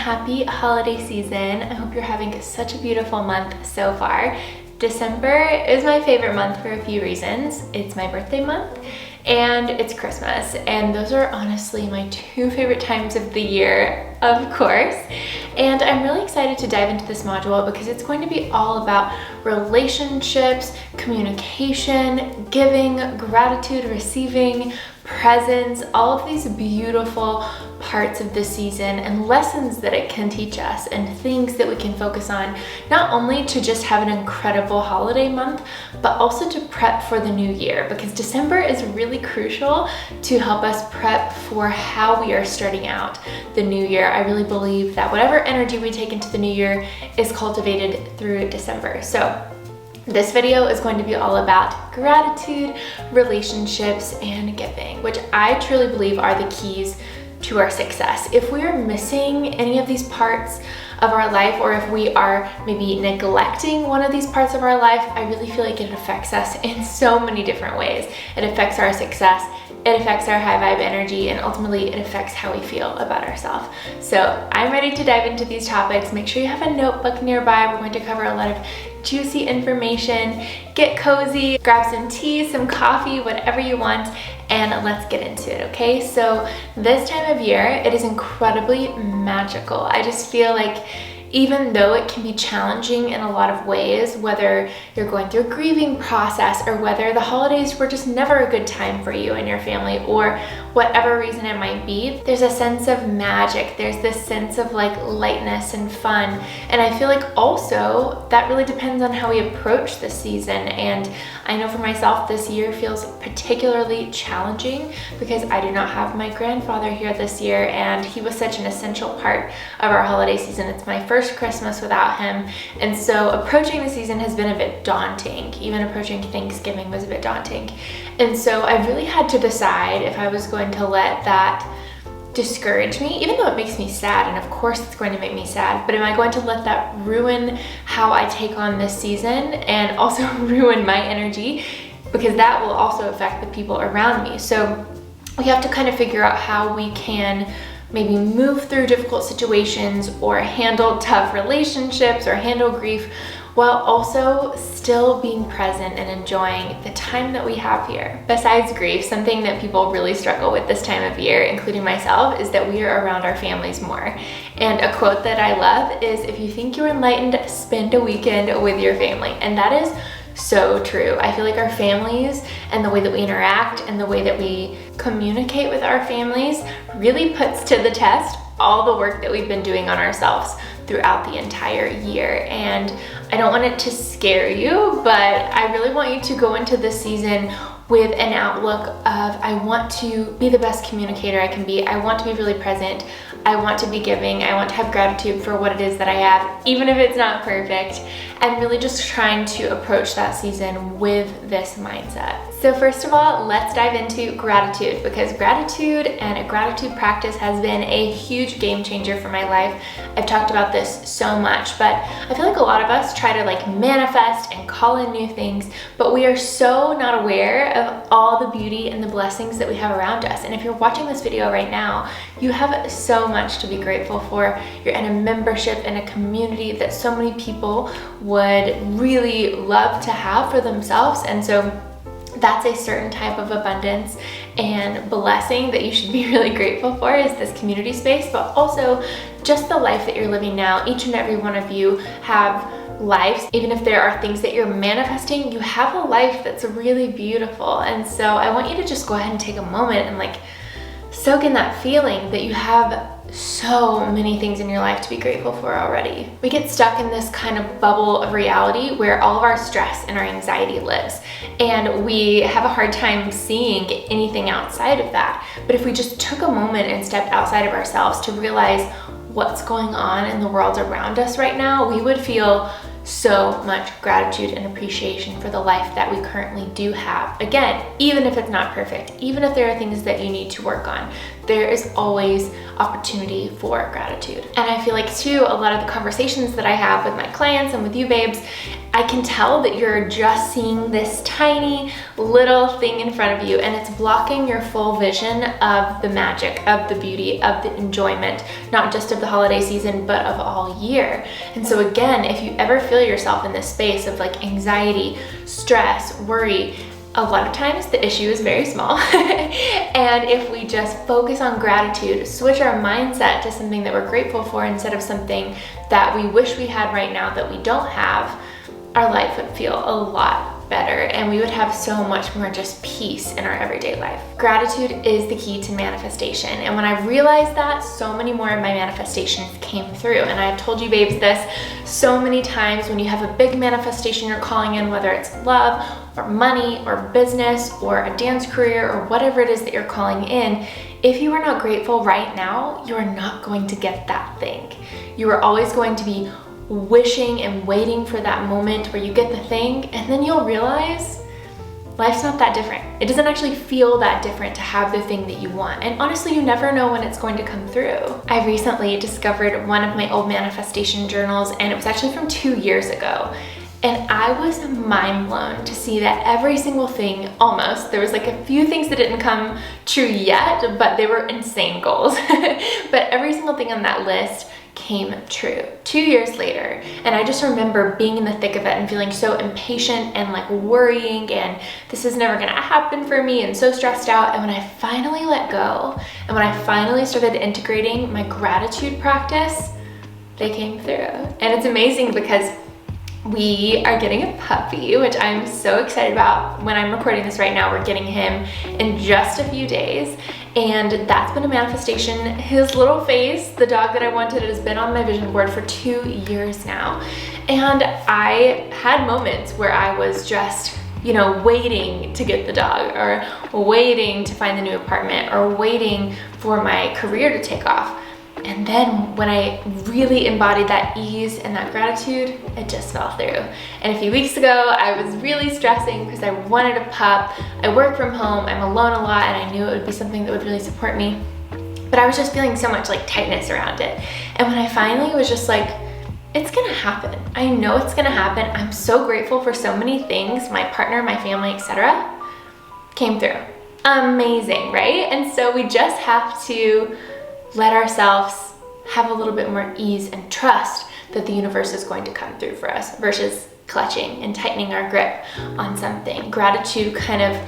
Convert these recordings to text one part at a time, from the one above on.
happy holiday season. I hope you're having such a beautiful month so far. December is my favorite month for a few reasons. It's my birthday month and it's Christmas, and those are honestly my two favorite times of the year, of course. And I'm really excited to dive into this module because it's going to be all about relationships, communication, giving, gratitude, receiving, presents, all of these beautiful parts of the season and lessons that it can teach us and things that we can focus on, not only to just have an incredible holiday month, but also to prep for the new year, because December is really crucial to help us prep for how we are starting out the new year. I really believe that whatever energy we take into the new year is cultivated through December. So this video is going to be all about gratitude, relationships, and giving, which I truly believe are the keys to our success. If we are missing any of these parts of our life, or if we are maybe neglecting one of these parts of our life, I really feel like it affects us in so many different ways. It affects our success, it affects our high vibe energy, and ultimately it affects how we feel about ourselves. So I'm ready to dive into these topics. Make sure you have a notebook nearby. We're going to cover a lot of juicy information. Get cozy, grab some tea, some coffee, whatever you want, and let's get into it, okay? So this time of year, it is incredibly magical. I just feel like even though it can be challenging in a lot of ways, whether you're going through a grieving process or whether the holidays were just never a good time for you and your family, or whatever reason it might be, there's a sense of magic. There's this sense of like lightness and fun. And I feel like also that really depends on how we approach this season. And I know for myself, this year feels particularly challenging because I do not have my grandfather here this year, and he was such an essential part of our holiday season. It's my first Christmas without him, and so approaching the season has been a bit daunting. Even approaching Thanksgiving was a bit daunting, and so I really had to decide if I was going to let that discourage me, even though it makes me sad, and of course it's going to make me sad, but am I going to let that ruin how I take on this season and also ruin my energy, because that will also affect the people around me. So we have to kind of figure out how we can maybe move through difficult situations or handle tough relationships or handle grief while also still being present and enjoying the time that we have here. Besides grief, something that people really struggle with this time of year, including myself, is that we are around our families more. And a quote that I love is, "If you think you're enlightened, spend a weekend with your family." And that is so true. I feel like our families and the way that we interact and the way that we communicate with our families really puts to the test all the work that we've been doing on ourselves throughout the entire year. And I don't want it to scare you, but I really want you to go into this season with an outlook of, I want to be the best communicator I can be. I want to be really present. I want to be giving. I want to have gratitude for what it is that I have, even if it's not perfect, and really just trying to approach that season with this mindset. So first of all, let's dive into gratitude, because gratitude and a gratitude practice has been a huge game changer for my life. I've talked about this so much, but I feel like a lot of us try to like manifest and call in new things, but we are so not aware of all the beauty and the blessings that we have around us. And if you're watching this video right now, you have so much to be grateful for. You're in a membership in a community that so many people would really love to have for themselves. And so that's a certain type of abundance and blessing that you should be really grateful for, is this community space, but also just the life that you're living now. Each and every one of you have lives. Even if there are things that you're manifesting, you have a life that's really beautiful. And so I want you to just go ahead and take a moment and like soak in that feeling that you have so many things in your life to be grateful for already. We get stuck in this kind of bubble of reality where all of our stress and our anxiety lives, and we have a hard time seeing anything outside of that. But if we just took a moment and stepped outside of ourselves to realize what's going on in the world around us right now, we would feel so much gratitude and appreciation for the life that we currently do have. Again, even if it's not perfect, even if there are things that you need to work on, there is always opportunity for gratitude. And I feel like too, a lot of the conversations that I have with my clients and with you babes, I can tell that you're just seeing this tiny little thing in front of you, and it's blocking your full vision of the magic, of the beauty, of the enjoyment, not just of the holiday season, but of all year. And so again, if you ever feel yourself in this space of like anxiety, stress, worry, a lot of times the issue is very small. And if we just focus on gratitude, switch our mindset to something that we're grateful for instead of something that we wish we had right now that we don't have, our life would feel a lot better, and we would have so much more just peace in our everyday life. Gratitude is the key to manifestation, and when I realized that, so many more of my manifestations came through. And I've told you babes this so many times, when you have a big manifestation you're calling in, whether it's love or money or business or a dance career or whatever it is that you're calling in, if you are not grateful right now, you are not going to get that thing. You are always going to be wishing and waiting for that moment where you get the thing, and then you'll realize life's not that different. It doesn't actually feel that different to have the thing that you want. And honestly, you never know when it's going to come through. I recently discovered one of my old manifestation journals, and it was actually from 2 years ago. And I was mind blown to see that every single thing, almost, there was like a few things that didn't come true yet, but they were insane goals. But every single thing on that list came true 2 years later. And I just remember being in the thick of it and feeling so impatient and like worrying, and this is never gonna happen for me, and so stressed out. And when I finally let go, and when I finally started integrating my gratitude practice, they came through. And it's amazing because we are getting a puppy, which I'm so excited about. When I'm recording this right now, we're getting him in just a few days. And that's been a manifestation. His little face, the dog that I wanted, has been on my vision board for 2 years now. And I had moments where I was just, you know, waiting to get the dog, or waiting to find the new apartment, or waiting for my career to take off. And then when I really embodied that ease and that gratitude, it just fell through. And a few weeks ago, I was really stressing because I wanted a pup. I work from home, I'm alone a lot, and I knew it would be something that would really support me. But I was just feeling so much like tightness around it. And when I finally was just like, it's gonna happen. I know it's gonna happen. I'm so grateful for so many things, my partner, my family, etc. Came through. Amazing, right? And so we just have to let ourselves have a little bit more ease and trust that the universe is going to come through for us, versus clutching and tightening our grip on something. Gratitude kind of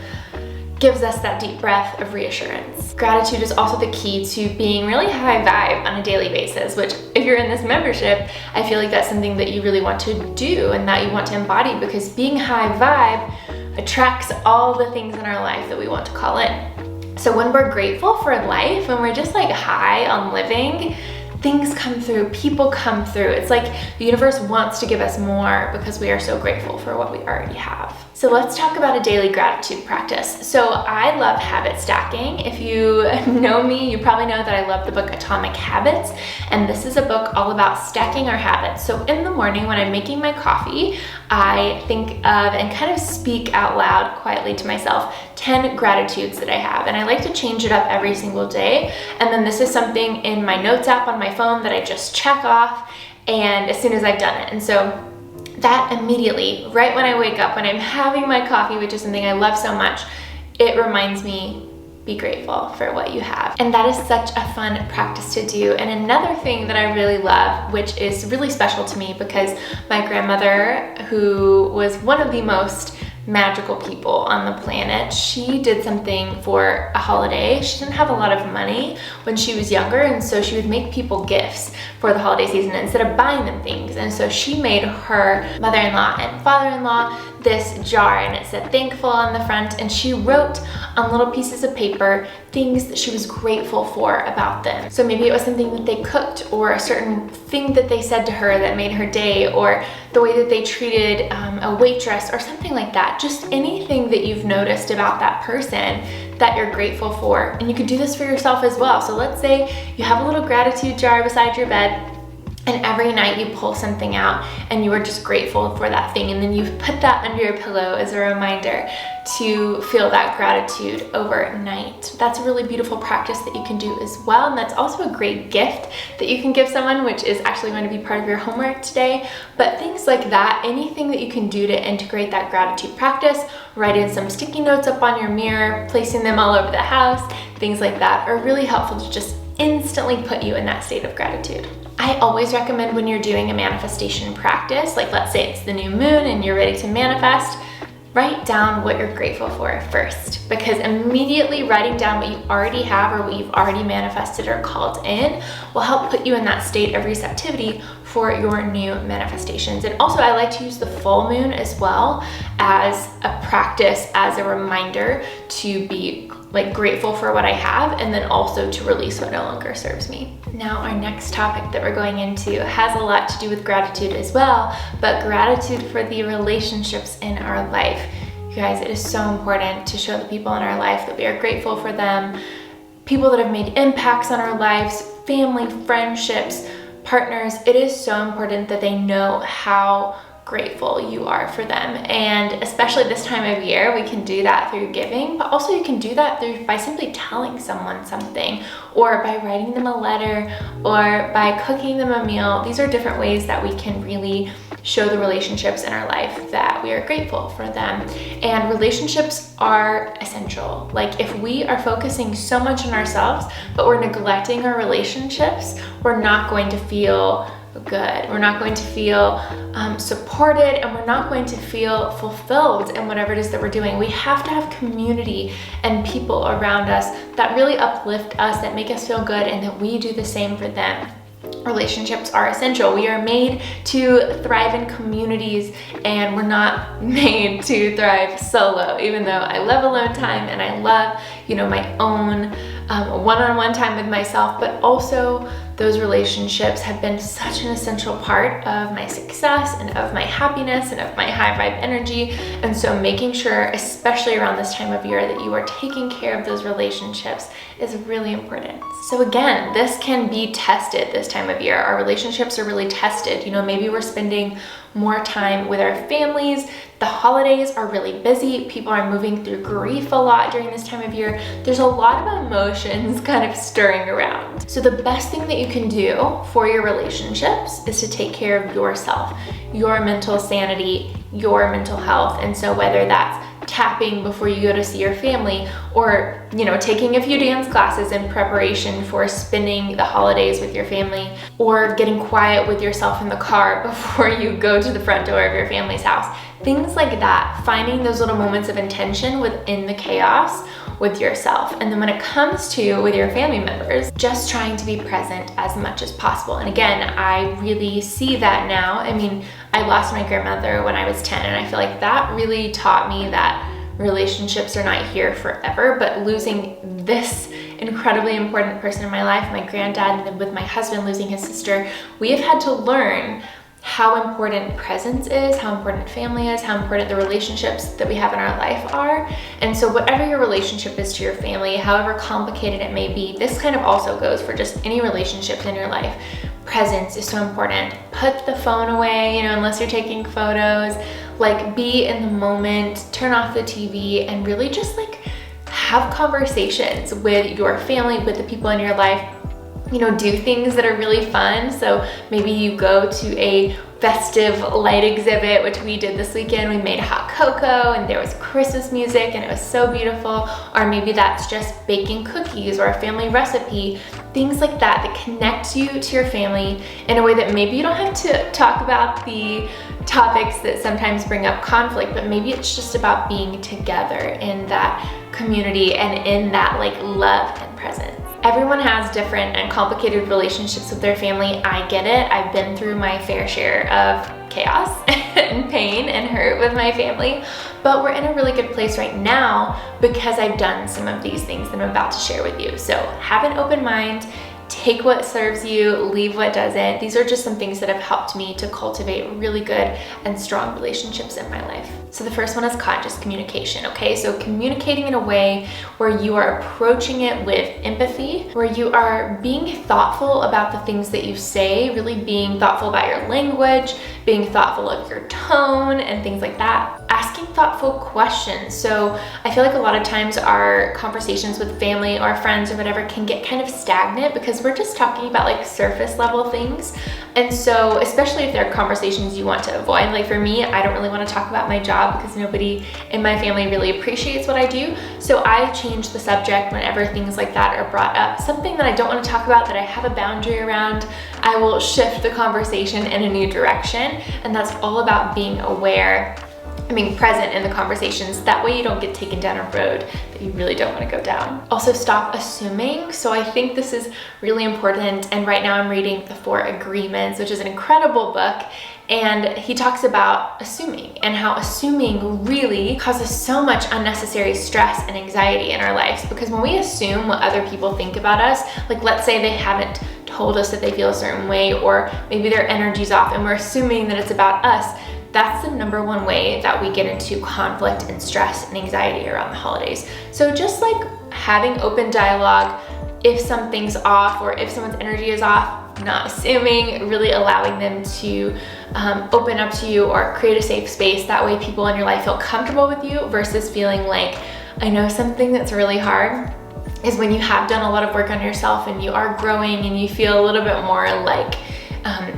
gives us that deep breath of reassurance. Gratitude is also the key to being really high vibe on a daily basis, which if you're in this membership, I feel like that's something that you really want to do and that you want to embody, because being high vibe attracts all the things in our life that we want to call in. So when we're grateful for life, when we're just like high on living, things come through, people come through. It's like the universe wants to give us more because we are so grateful for what we already have. So let's talk about a daily gratitude practice. So I love habit stacking. If you know me, you probably know that I love the book Atomic Habits, and this is a book all about stacking our habits. So in the morning when I'm making my coffee, I think of and kind of speak out loud quietly to myself 10 gratitudes that I have, and I like to change it up every single day. And then this is something in my notes app on my phone that I just check off, and as soon as I've done it. And so that immediately, right when I wake up, when I'm having my coffee, which is something I love so much, it reminds me, be grateful for what you have. And that is such a fun practice to do. And another thing that I really love, which is really special to me because my grandmother, who was one of the most magical people on the planet, she did something for a holiday. She didn't have a lot of money when she was younger, and so she would make people gifts for the holiday season instead of buying them things. And so she made her mother-in-law and father-in-law this jar, and it said thankful on the front, and she wrote on little pieces of paper things that she was grateful for about them. So maybe it was something that they cooked, or a certain thing that they said to her that made her day, or the way that they treated a waitress or something like that. Just anything that you've noticed about that person that you're grateful for. And you could do this for yourself as well. So let's say you have a little gratitude jar beside your bed, and every night you pull something out and you are just grateful for that thing, and then you put that under your pillow as a reminder to feel that gratitude overnight. That's a really beautiful practice that you can do as well, and that's also a great gift that you can give someone, which is actually going to be part of your homework today. But things like that, anything that you can do to integrate that gratitude practice, writing some sticky notes up on your mirror, placing them all over the house, things like that are really helpful to just instantly put you in that state of gratitude. I always recommend when you're doing a manifestation practice, like let's say it's the new moon and you're ready to manifest, write down what you're grateful for first, because immediately writing down what you already have or what you've already manifested or called in will help put you in that state of receptivity for your new manifestations. And also I like to use the full moon as well as a practice, as a reminder to be like grateful for what I have, and then also to release what no longer serves me. Now our next topic that we're going into has a lot to do with gratitude as well, but gratitude for the relationships in our life. You guys, it is so important to show the people in our life that we are grateful for them, people that have made impacts on our lives, family, friendships, partners. It is so important that they know how grateful you are for them. And especially this time of year, we can do that through giving, but also you can do that by simply telling someone something, or by writing them a letter, or by cooking them a meal. These are different ways that we can really show the relationships in our life that we are grateful for them. And relationships are essential. Like if we are focusing so much on ourselves, but we're neglecting our relationships, we're not going to feel good. We're not going to feel supported, and we're not going to feel fulfilled in whatever it is that we're doing. We have to have community and people around us that really uplift us, that make us feel good, and that we do the same for them. Relationships are essential. We are made to thrive in communities, and we're not made to thrive solo, even though I love alone time and I love, my own one-on-one time with myself, but also those relationships have been such an essential part of my success and of my happiness and of my high vibe energy. And so making sure, especially around this time of year, that you are taking care of those relationships is really important. So again, this can be tested this time of year. Our relationships are really tested. Maybe we're spending more time with our families. The holidays are really busy. People are moving through grief a lot during this time of year. There's a lot of emotions kind of stirring around. So the best thing that you can do for your relationships is to take care of yourself, your mental sanity, your mental health. And so whether that's tapping before you go to see your family, or taking a few dance classes in preparation for spending the holidays with your family, or getting quiet with yourself in the car before you go to the front door of your family's house. Things like that, finding those little moments of intention within the chaos with yourself. And then when it comes to with your family members, just trying to be present as much as possible. And again, I really see that now. I lost my grandmother when I was 10, and I feel like that really taught me that relationships are not here forever, but losing this incredibly important person in my life, my granddad, and then with my husband losing his sister, we have had to learn how important presence is, how important family is, how important the relationships that we have in our life are. And so whatever your relationship is to your family, however complicated it may be, this kind of also goes for just any relationships in your life. Presence is so important. Put the phone away, unless you're taking photos. Like, be in the moment, turn off the TV, and really just have conversations with your family, with the people in your life. Do things that are really fun. So maybe you go to a festive light exhibit, which we did this weekend. We made hot cocoa and there was Christmas music and it was so beautiful. Or maybe that's just baking cookies or a family recipe. Things like that that connect you to your family in a way that maybe you don't have to talk about the topics that sometimes bring up conflict, but maybe it's just about being together in that community and in that love and presence. Everyone has different and complicated relationships with their family. I get it. I've been through my fair share of chaos and pain and hurt with my family, but we're in a really good place right now because I've done some of these things that I'm about to share with you. So have an open mind, take what serves you, leave what doesn't. These are just some things that have helped me to cultivate really good and strong relationships in my life. So the first one is conscious communication, okay? So communicating in a way where you are approaching it with empathy, where you are being thoughtful about the things that you say, really being thoughtful about your language, being thoughtful of your tone and things like that. Asking thoughtful questions. So I feel like a lot of times our conversations with family or friends or whatever can get kind of stagnant because we're just talking about like surface level things. And so especially if there are conversations you want to avoid, like for me, I don't really want to talk about my job because nobody in my family really appreciates what I do. So I change the subject whenever things like that are brought up. Something that I don't want to talk about, that I have a boundary around, I will shift the conversation in a new direction. And that's all about being aware, being present in the conversations. That way you don't get taken down a road that you really don't want to go down. Also, stop assuming. So I think this is really important. And right now I'm reading The 4 Agreements, which is an incredible book. And he talks about assuming and how assuming really causes so much unnecessary stress and anxiety in our lives. Because when we assume what other people think about us, like let's say they haven't told us that they feel a certain way, or maybe their energy's off and we're assuming that it's about us, that's the number one way that we get into conflict and stress and anxiety around the holidays. So just like having open dialogue, if something's off or if someone's energy is off, not assuming, really allowing them to open up to you or create a safe space. That way people in your life feel comfortable with you versus feeling like, I know something that's really hard is when you have done a lot of work on yourself and you are growing and you feel a little bit more like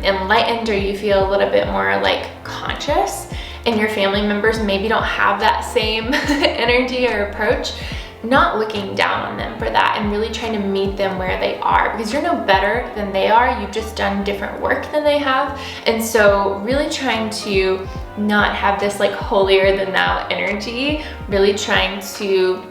enlightened, or you feel a little bit more like conscious, and your family members maybe don't have that same energy or approach. Not looking down on them for that and really trying to meet them where they are, because you're no better than they are. You've just done different work than they have. And so really trying to not have this like holier than thou energy, really trying to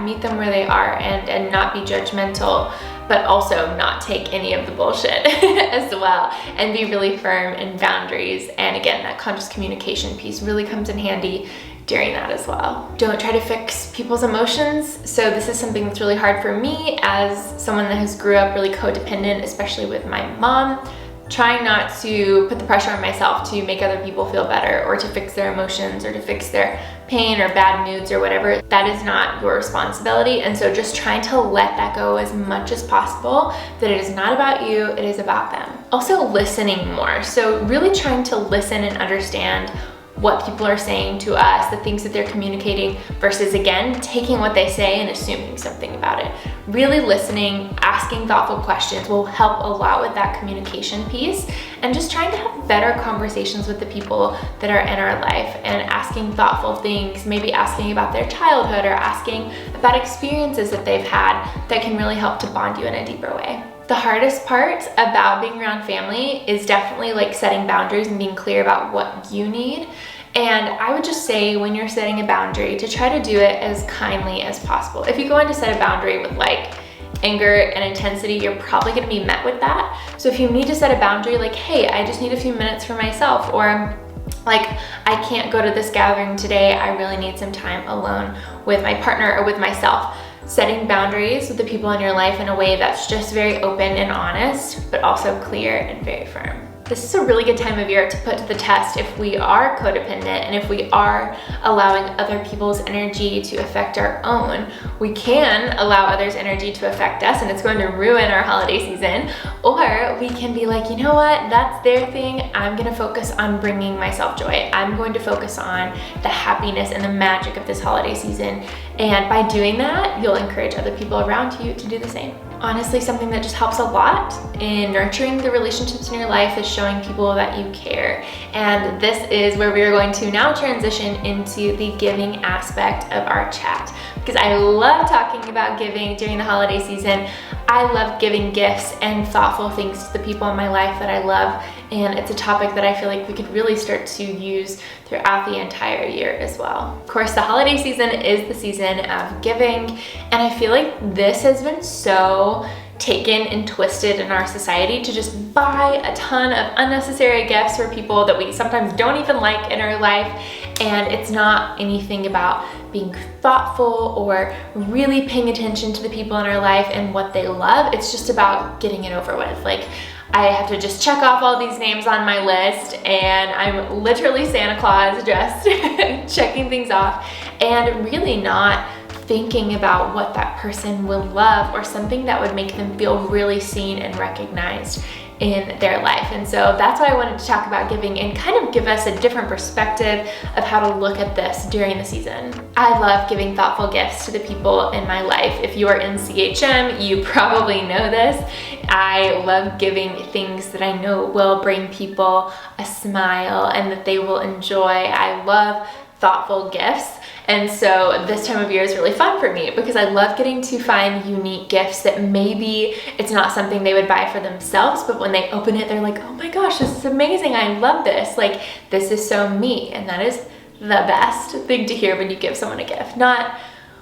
meet them where they are and not be judgmental, but also not take any of the bullshit as well, and be really firm in boundaries. And again, that conscious communication piece really comes in handy during that as well. Don't try to fix people's emotions. So this is something that's really hard for me as someone that has grew up really codependent, especially with my mom. Trying not to put the pressure on myself to make other people feel better or to fix their emotions or to fix their pain or bad moods or whatever. That is not your responsibility. And so just trying to let that go as much as possible, that it is not about you, it is about them. Also listening more. So really trying to listen and understand what people are saying to us, the things that they're communicating, versus again, taking what they say and assuming something about it. Really listening, asking thoughtful questions will help a lot with that communication piece, and just trying to have better conversations with the people that are in our life and asking thoughtful things, maybe asking about their childhood or asking about experiences that they've had that can really help to bond you in a deeper way. The hardest part about being around family is definitely like setting boundaries and being clear about what you need. And I would just say when you're setting a boundary to try to do it as kindly as possible. If you go in to set a boundary with like anger and intensity, you're probably gonna be met with that. So if you need to set a boundary like, hey, I just need a few minutes for myself, or like, I can't go to this gathering today, I really need some time alone with my partner or with myself. Setting boundaries with the people in your life in a way that's just very open and honest, but also clear and very firm. This is a really good time of year to put to the test if we are codependent and if we are allowing other people's energy to affect our own. We can allow others' energy to affect us and it's going to ruin our holiday season. Or we can be like, you know what, that's their thing. I'm gonna focus on bringing myself joy. I'm going to focus on the happiness and the magic of this holiday season. And by doing that, you'll encourage other people around you to do the same. Honestly, something that just helps a lot in nurturing the relationships in your life is showing people that you care. And this is where we are going to now transition into the giving aspect of our chat, because I love talking about giving during the holiday season. I love giving gifts and thoughtful things to the people in my life that I love, and it's a topic that I feel like we could really start to use throughout the entire year as well. Of course, the holiday season is the season of giving, and I feel like this has been so taken and twisted in our society to just buy a ton of unnecessary gifts for people that we sometimes don't even like in our life. And it's not anything about being thoughtful or really paying attention to the people in our life and what they love. It's just about getting it over with. Like, I have to just check off all these names on my list, and I'm literally Santa Claus just checking things off and really not thinking about what that person will love or something that would make them feel really seen and recognized in their life. And so that's why I wanted to talk about giving and kind of give us a different perspective of how to look at this during the season. I love giving thoughtful gifts to the people in my life. If you are in CHM, you probably know this. I love giving things that I know will bring people a smile and that they will enjoy. I love thoughtful gifts. And so this time of year is really fun for me because I love getting to find unique gifts that maybe it's not something they would buy for themselves, but when they open it, they're like, oh my gosh, this is amazing. I love this. Like, this is so me. And that is the best thing to hear when you give someone a gift. Not,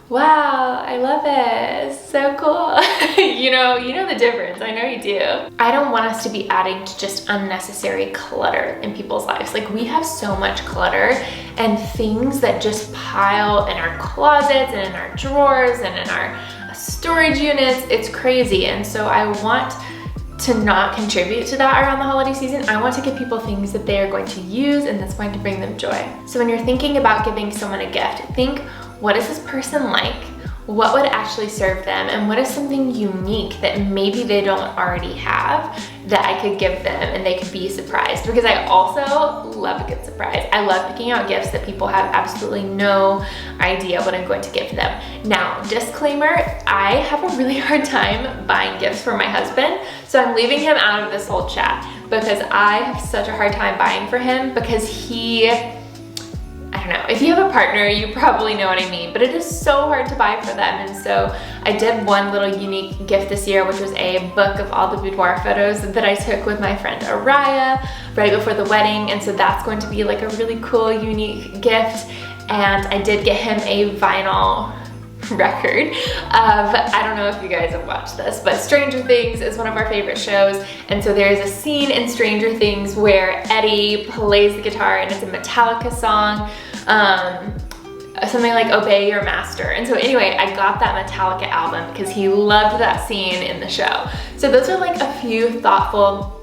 wow, I love it, it's so cool. you know the difference. I know you do. I don't want us to be adding to just unnecessary clutter in people's lives. Like, we have so much clutter and things that just pile in our closets and in our drawers and in our storage units. It's crazy. And so I want to not contribute to that around the holiday season. I want to give people things that they are going to use and that's going to bring them joy. So when you're thinking about giving someone a gift, think, what is this person like? What would actually serve them? And what is something unique that maybe they don't already have that I could give them and they could be surprised? Because I also love a good surprise. I love picking out gifts that people have absolutely no idea what I'm going to give them. Now, disclaimer, I have a really hard time buying gifts for my husband, so I'm leaving him out of this whole chat because I have such a hard time buying for him because I don't know, if you have a partner, you probably know what I mean, but it is so hard to buy for them. And so I did one little unique gift this year, which was a book of all the boudoir photos that I took with my friend Araya right before the wedding. And so that's going to be like a really cool, unique gift. And I did get him a vinyl record of, I don't know if you guys have watched this, but Stranger Things is one of our favorite shows. And so there's a scene in Stranger Things where Eddie plays the guitar and it's a Metallica song, something like Obey Your Master. And so anyway, I got that Metallica album because he loved that scene in the show. So those are like a few thoughtful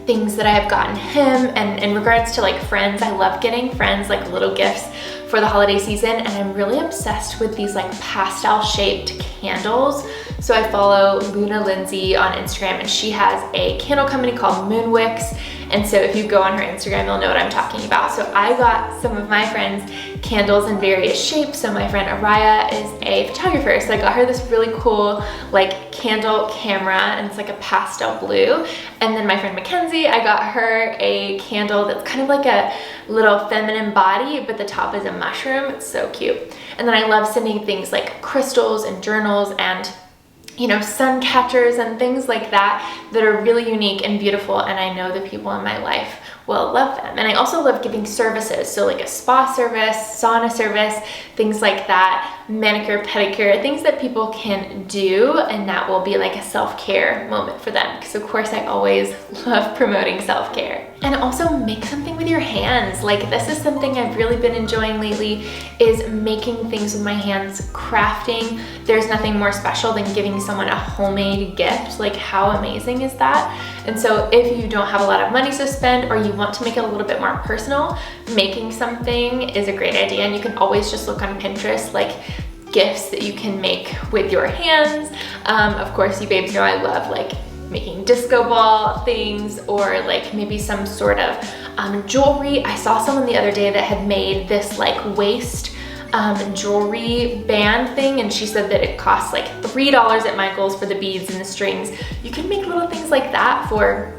things that I have gotten him. And in regards to like friends, I love getting friends like little gifts for the holiday season, and I'm really obsessed with these like pastel shaped candles. So I follow Luna Lindsay on Instagram, and she has a candle company called Moonwicks. And so if you go on her Instagram, you'll know what I'm talking about. So I got some of my friends candles in various shapes. So my friend Araya is a photographer, so I got her this really cool like candle camera, and it's like a pastel blue. And then my friend Mackenzie, I got her a candle that's kind of like a little feminine body, but the top is a mushroom. It's so cute. And then I love sending things like crystals and journals and sun catchers and things like that that are really unique and beautiful, and I know the people in my life will love them. And I also love giving services, so like a spa service, sauna service, things like that, manicure, pedicure, things that people can do and that will be like a self-care moment for them, because of course I always love promoting self-care. And also make something with your hands. Like, this is something I've really been enjoying lately, is making things with my hands, crafting. There's nothing more special than giving someone a homemade gift. Like, how amazing is that? And so if you don't have a lot of money to spend, or you want to make it a little bit more personal, making something is a great idea. And you can always just look on Pinterest, like gifts that you can make with your hands. Of course, you babes know I love like making disco ball things, or like maybe some sort of jewelry. I saw someone the other day that had made this like waist jewelry band thing, and she said that it costs like $3 at Michael's for the beads and the strings. You can make little things like that for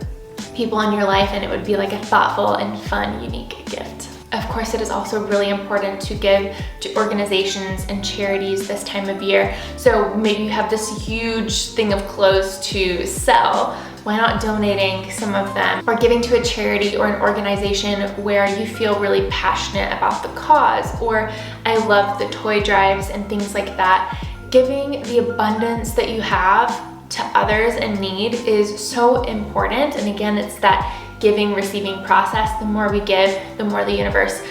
people in your life, and it would be like a thoughtful and fun, unique gift. Of course, it is also really important to give to organizations and charities this time of year. So maybe you have this huge thing of clothes to sell. Why not donating some of them, or giving to a charity or an organization where you feel really passionate about the cause? Or I love the toy drives and things like that. Giving the abundance that you have to others in need is so important. And again, it's that giving, receiving process. The more we give, the more the universe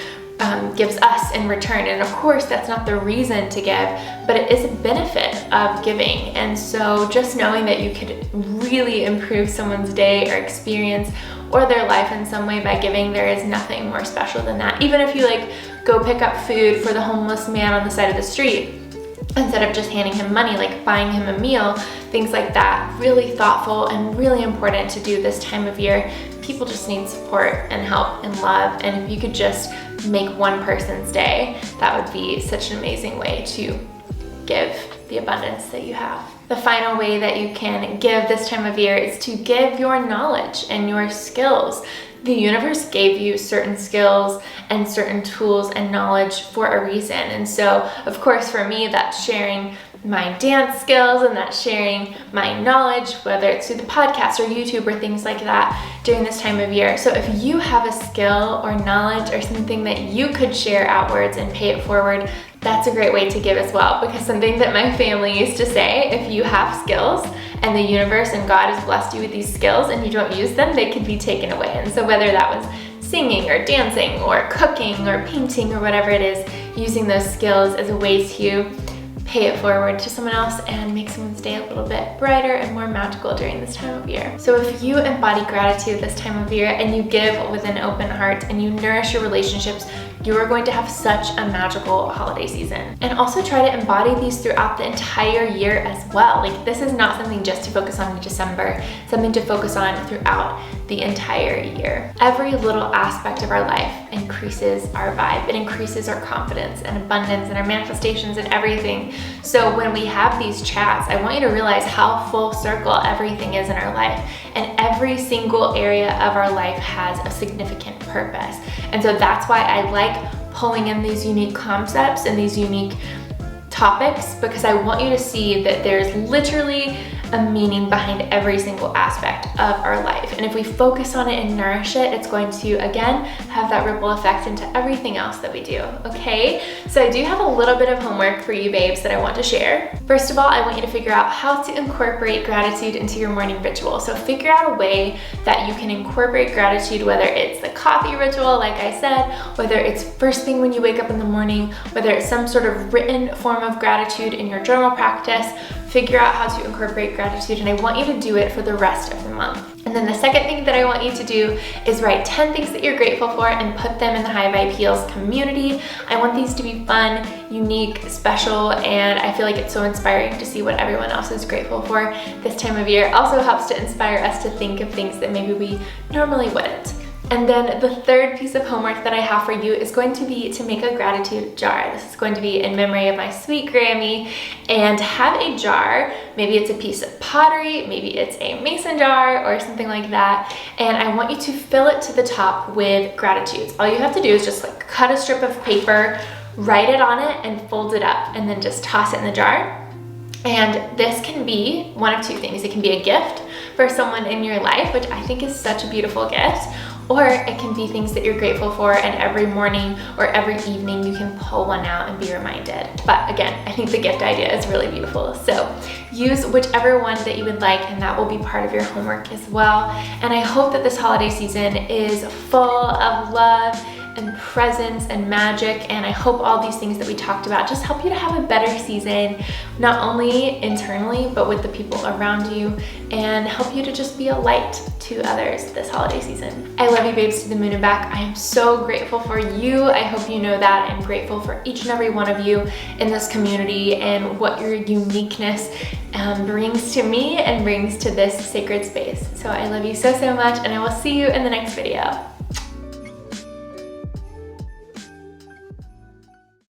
gives us in return. And of course, that's not the reason to give, but it is a benefit of giving. And so just knowing that you could really improve someone's day or experience or their life in some way by giving, there is nothing more special than that. Even if you like go pick up food for the homeless man on the side of the street, instead of just handing him money, like buying him a meal, things like that, really thoughtful and really important to do this time of year. People just need support and help and love, and if you could just make one person's day, that would be such an amazing way to give the abundance that you have. The final way that you can give this time of year is to give your knowledge and your skills. The universe gave you certain skills and certain tools and knowledge for a reason. And so, of course, for me, that's sharing my dance skills and that's sharing my knowledge, whether it's through the podcast or YouTube or things like that during this time of year. So if you have a skill or knowledge or something that you could share outwards and pay it forward, that's a great way to give as well. Because something that my family used to say, if you have skills and the universe and God has blessed you with these skills and you don't use them, they could be taken away. And so whether that was singing or dancing or cooking or painting or whatever it is, using those skills as a way to pay it forward to someone else and make someone's day a little bit brighter and more magical during this time of year. So if you embody gratitude this time of year and you give with an open heart and you nourish your relationships, you are going to have such a magical holiday season. And also try to embody these throughout the entire year as well. Like, this is not something just to focus on in December, something to focus on throughout the entire year. Every little aspect of our life increases our vibe. It increases our confidence and abundance and our manifestations and everything. So when we have these chats, I want you to realize how full circle everything is in our life. And every single area of our life has a significant purpose. And so that's why I like pulling in these unique concepts and these unique topics, because I want you to see that there's literally a meaning behind every single aspect of our life. And if we focus on it and nourish it, it's going to, again, have that ripple effect into everything else that we do, okay? So I do have a little bit of homework for you babes that I want to share. First of all, I want you to figure out how to incorporate gratitude into your morning ritual. So figure out a way that you can incorporate gratitude, whether it's the coffee ritual, like I said, whether it's first thing when you wake up in the morning, whether it's some sort of written form of gratitude in your journal practice. Figure out how to incorporate gratitude, and I want you to do it for the rest of the month. And then the second thing that I want you to do is write 10 things that you're grateful for and put them in the High Vibe Heals community. I want these to be fun, unique, special, and I feel like it's so inspiring to see what everyone else is grateful for this time of year. It also helps to inspire us to think of things that maybe we normally wouldn't. And then the third piece of homework that I have for you is going to be to make a gratitude jar. This is going to be in memory of my sweet Grammy, and have a jar. Maybe it's a piece of pottery, maybe it's a mason jar or something like that. And I want you to fill it to the top with gratitudes. All you have to do is just like cut a strip of paper, write it on it and fold it up, and then just toss it in the jar. And this can be one of two things. It can be a gift for someone in your life, which I think is such a beautiful gift, or it can be things that you're grateful for, and every morning or every evening you can pull one out and be reminded. But again, I think the gift idea is really beautiful. So use whichever one that you would like, and that will be part of your homework as well. And I hope that this holiday season is full of love and presence and magic, and I hope all these things that we talked about just help you to have a better season, not only internally but with the people around you, and help you to just be a light to others this holiday season. I love you babes to the moon and back. I am so grateful for you. I hope you know that. I'm grateful for each and every one of you in this community and what your uniqueness brings to me and brings to this sacred space. So I love you so, so much, and I will see you in the next video.